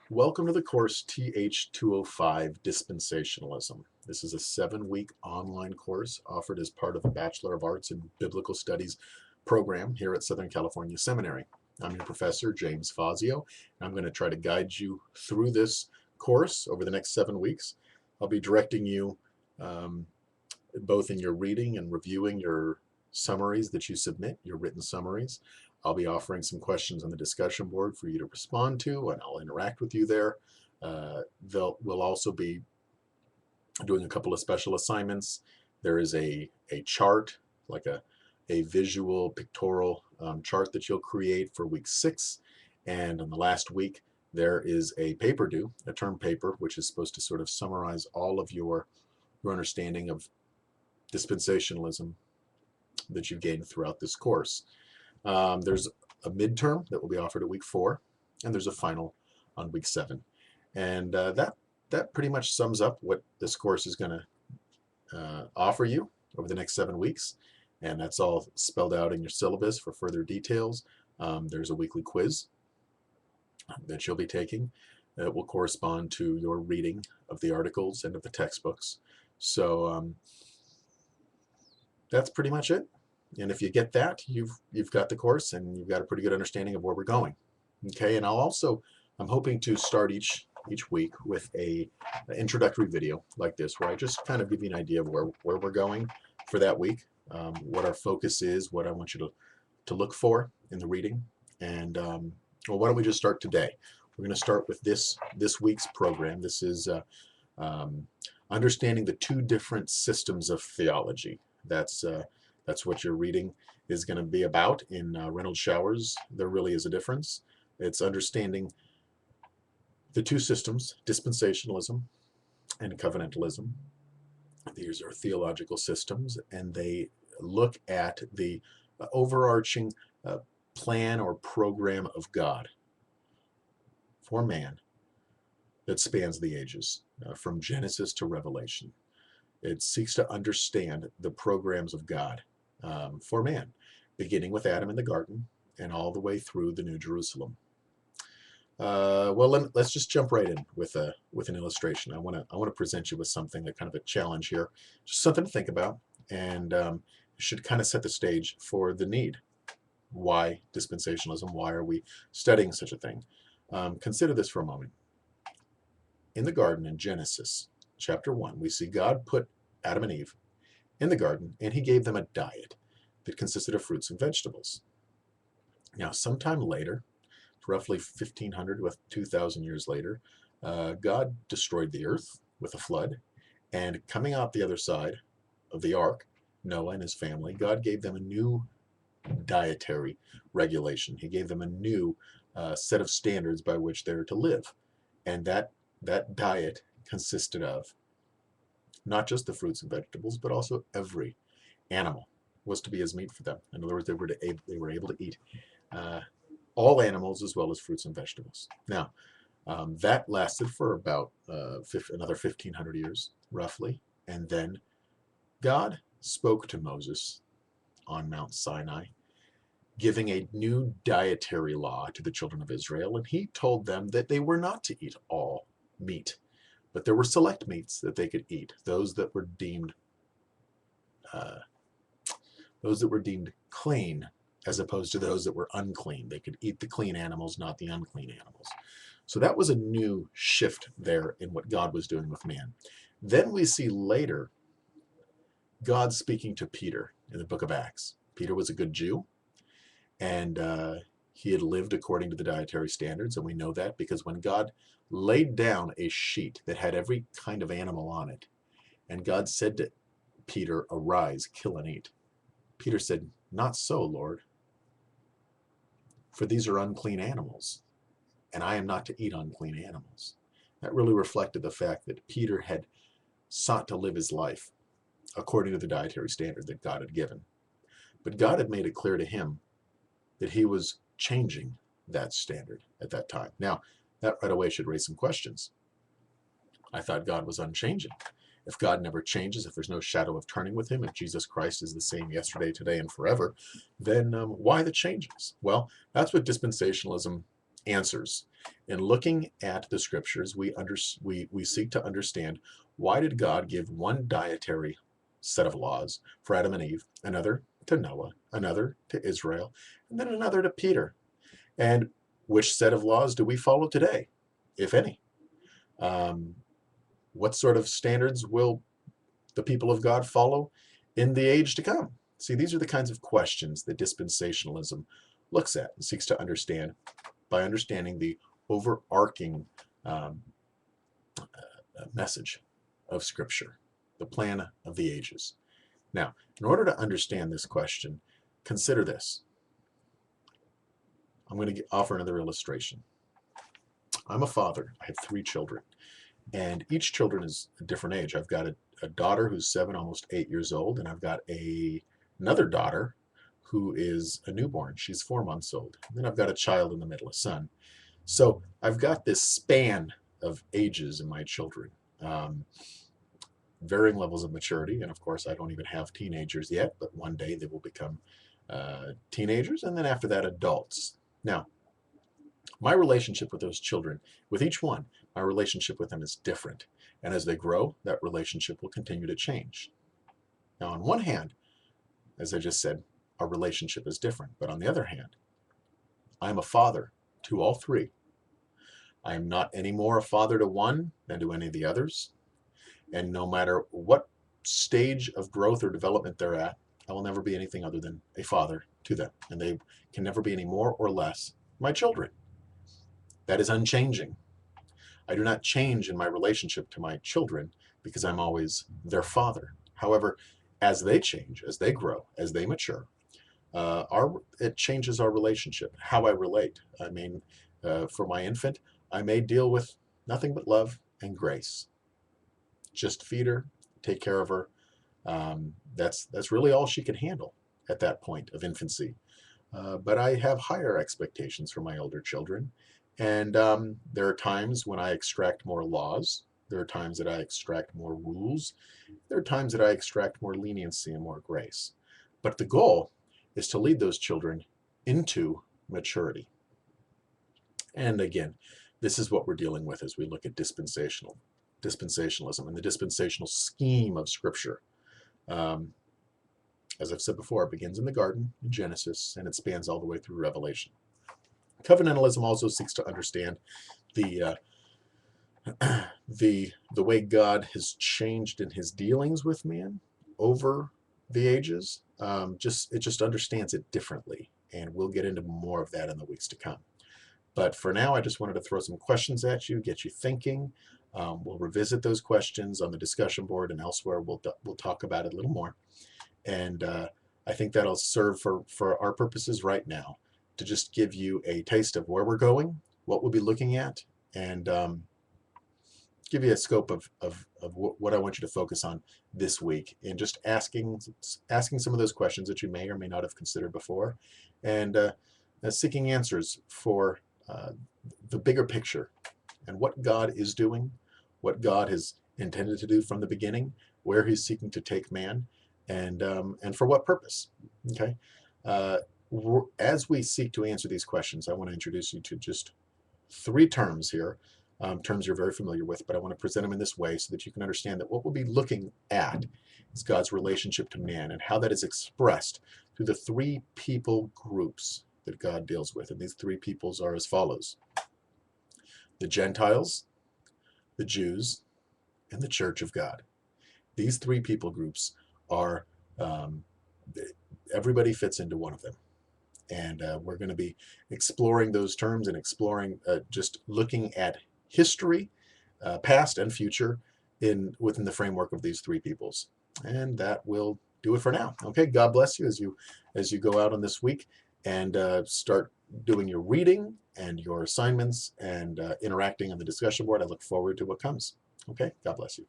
Welcome to the course TH205 Dispensationalism. This is a 7-week online course offered as part of the Bachelor of Arts in Biblical Studies program here at Southern California Seminary. I'm your professor, James Fazio, and I'm going to try to guide you through this course over the next 7 weeks. I'll be directing you both in your reading and reviewing your summaries that you submit, your written summaries. I'll be offering some questions on the discussion board for you to respond to, and I'll interact with you there. We'll also be doing a couple of special assignments. There is a chart, like a visual pictorial chart that you'll create for week 6. And on the last week, there is a paper due, a term paper, which is supposed to sort of summarize all of your understanding of dispensationalism that you've gained throughout this course. There's a midterm that will be offered at week 4, and there's a final on week 7. And that pretty much sums up what this course is going to offer you over the next 7 weeks. And that's all spelled out in your syllabus for further details. There's a weekly quiz that you'll be taking that will correspond to your reading of the articles and of the textbooks. So that's pretty much it. And if you get that, you've got the course and you've got a pretty good understanding of where we're going. Okay, and I'm hoping to start each week with an introductory video like this, where I just kind of give you an idea of where we're going for that week, what our focus is, what I want you to look for in the reading. And well, why don't we just start today? We're going to start with this week's program. This is understanding the 2 different systems of theology. That's what your reading is going to be about in Reynolds Showers. There really is a difference. It's understanding the 2 systems, dispensationalism and covenantalism. These are theological systems, and they look at the overarching plan or program of God for man that spans the ages, from Genesis to Revelation. It seeks to understand the programs of God for man, beginning with Adam in the garden and all the way through the New Jerusalem. Well, let's just jump right in with an illustration. I want to present you with something, that kind of a challenge here, just something to think about, and should kind of set the stage for the need. Why dispensationalism? Why are we studying such a thing? Consider this for a moment. In the garden in Genesis chapter 1, we see God put Adam and Eve in the garden, and he gave them a diet that consisted of fruits and vegetables. Now, sometime later, roughly 1500 with 2,000 years later, God destroyed the earth with a flood, and coming out the other side of the ark, Noah and his family, God gave them a new dietary regulation. He gave them a new set of standards by which they're to live, and that diet consisted of not just the fruits and vegetables, but also every animal was to be as meat for them. In other words, they were able to eat all animals as well as fruits and vegetables. Now, that lasted for about another 1,500 years, roughly, and then God spoke to Moses on Mount Sinai, giving a new dietary law to the children of Israel, and he told them that they were not to eat all meat, but there were select meats that they could eat, those that were deemed clean, as opposed to those that were unclean. They could eat the clean animals, not the unclean animals. So that was a new shift there in what God was doing with man. Then we see later God speaking to Peter in the book of Acts. Peter was a good Jew, and he had lived according to the dietary standards, and we know that because when God laid down a sheet that had every kind of animal on it, and God said to Peter, "Arise, kill and eat," Peter said, "Not so, Lord, for these are unclean animals, and I am not to eat unclean animals." That really reflected the fact that Peter had sought to live his life according to the dietary standard that God had given. But God had made it clear to him that he was changing that standard at that time. Now, that right away should raise some questions. I thought God was unchanging. If God never changes, if there's no shadow of turning with him, if Jesus Christ is the same yesterday, today, and forever, then why the changes? Well, that's what dispensationalism answers. In looking at the scriptures, we seek to understand, why did God give one dietary set of laws for Adam and Eve, another to Noah, another to Israel, and then another to Peter? And which set of laws do we follow today, if any? What sort of standards will the people of God follow in the age to come? See, these are the kinds of questions that dispensationalism looks at and seeks to understand by understanding the overarching message of Scripture, the plan of the ages. Now, in order to understand this question, consider this. I'm going to offer another illustration. I'm a father. I have 3 children, and each children is a different age. I've got a daughter who's 7, almost 8 years old, and I've got another daughter who is a newborn. She's 4 months old. And then I've got a child in the middle, a son. So I've got this span of ages in my children, varying levels of maturity. And of course, I don't even have teenagers yet, but one day they will become teenagers, and then after that, adults. Now, my relationship with those children, with each one, my relationship with them is different. And as they grow, that relationship will continue to change. Now, on one hand, as I just said, our relationship is different. But on the other hand, I'm a father to all 3. I am not any more a father to one than to any of the others. And no matter what stage of growth or development they're at, I will never be anything other than a father to them. And they can never be any more or less my children. That is unchanging. I do not change in my relationship to my children because I'm always their father. However, as they change, as they grow, as they mature, it changes our relationship, how I relate. I mean, for my infant, I may deal with nothing but love and grace. Just feed her, take care of her. That's really all she can handle at that point of infancy. But I have higher expectations for my older children. And there are times when I extract more laws. There are times that I extract more rules. There are times that I extract more leniency and more grace. But the goal is to lead those children into maturity. And again, this is what we're dealing with as we look at dispensationalism and the dispensational scheme of Scripture. As I've said before, it begins in the garden, in Genesis, and it spans all the way through Revelation. Covenantalism also seeks to understand the way God has changed in his dealings with man over the ages. It just understands it differently, and we'll get into more of that in the weeks to come. But for now, I just wanted to throw some questions at you, get you thinking. We'll revisit those questions on the discussion board and elsewhere. We'll talk about it a little more. And I think that'll serve for our purposes right now, to just give you a taste of where we're going, what we'll be looking at, and give you a scope of what I want you to focus on this week, and just asking some of those questions that you may or may not have considered before, and seeking answers for the bigger picture and what God is doing, what God has intended to do from the beginning, where he's seeking to take man, and for what purpose. Okay. As we seek to answer these questions, I want to introduce you to just 3 terms here, terms you're very familiar with, but I want to present them in this way so that you can understand that what we'll be looking at is God's relationship to man and how that is expressed through the 3 people groups that God deals with. And these 3 peoples are as follows: the Gentiles, the Jews, and the Church of God. These 3 people groups are, everybody fits into one of them. And we're going to be exploring those terms and exploring, just looking at history, past and future, within the framework of these 3 peoples. And that will do it for now. Okay, God bless you as you go out on this week and start doing your reading and your assignments and interacting on the discussion board. I look forward to what comes. Okay, God bless you.